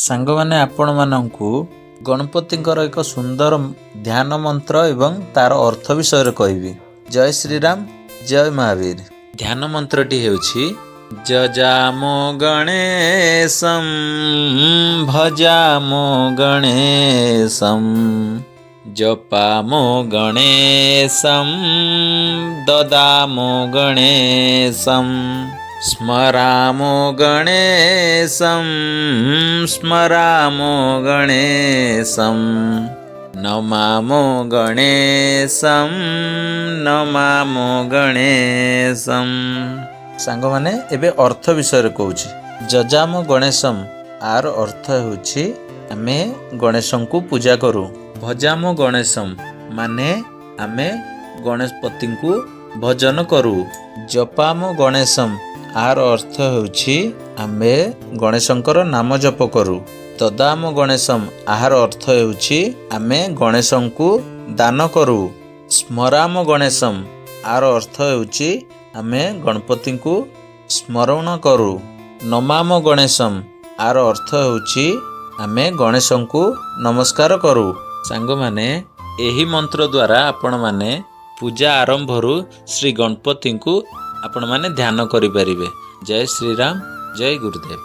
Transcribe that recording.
ସାଙ୍ଗମାନେ ଆପଣମାନଙ୍କୁ ଗଣପତିଙ୍କର ଏକ ସୁନ୍ଦର ଧ୍ୟାନ ମନ୍ତ୍ର ଏବଂ ତାର ଅର୍ଥ ବିଷୟରେ କହିବି। ଜୟ ଶ୍ରୀରାମ, ଜୟ ମହାବୀର। ଧ୍ୟାନ ମନ୍ତ୍ରଟି ହେଉଛି ଯଜାମୋ ଗଣେଶଂ ଭଜାମୋ ଗଣେଶଂ ଜପାମୋ ଗଣେଶଂ ଦଦାମୋ ଗଣେଶଂ ସ୍ମରାମୋ ଗଣେଶଂ ସ୍ମରାମୋ ଗଣେଶଂ ନମାମୋ ଗଣେଶଂ ନମାମୋ ଗଣେଶଂ। ସାଙ୍ଗମାନେ ଏବେ ଅର୍ଥ ବିଷୟରେ କହୁଛି। ଯଜାମୋ ଗଣେଶಂ ଆର ଅର୍ଥ ହେଉଛି ଆମେ ଗଣେଶଙ୍କୁ ପୂଜା କରୁ। ଭଜାମୋ ଗଣେଶಂ ମାନେ ଆମେ ଗଣେଶପତିଙ୍କୁ ଭଜନ କରୁ। ଜପାମୋ ଗଣେଶಂ ଆର ଅର୍ଥ ହେଉଛି ଆମେ ଗଣେଶଙ୍କର ନାମ ଜପ କରୁ। ଦଦାମୋ ଗଣେଶಂ ଆହାର ଅର୍ଥ ହେଉଛି ଆମେ ଗଣେଶଙ୍କୁ ଦାନ କରୁ। ସ୍ମରାମୋ ଗଣେଶಂ ଆର ଅର୍ଥ ହେଉଛି ଆମେ ଗଣପତିଙ୍କୁ ସ୍ମରଣ କରୁ। ନମାମୋ ଗଣେଶಂ ଆର ଅର୍ଥ ହେଉଛି ଆମେ ଗଣେଶଙ୍କୁ ନମସ୍କାର କରୁ। ସାଙ୍ଗମାନେ ଏହି ମନ୍ତ୍ର ଦ୍ୱାରା ଆପଣମାନେ ପୂଜା ଆରମ୍ଭରୁ ଶ୍ରୀ ଗଣପତିଙ୍କୁ ଆପଣମାନେ ଧ୍ୟାନ କରିପାରିବେ। ଜୟ ଶ୍ରୀରାମ, ଜୟ ଗୁରୁଦେବ।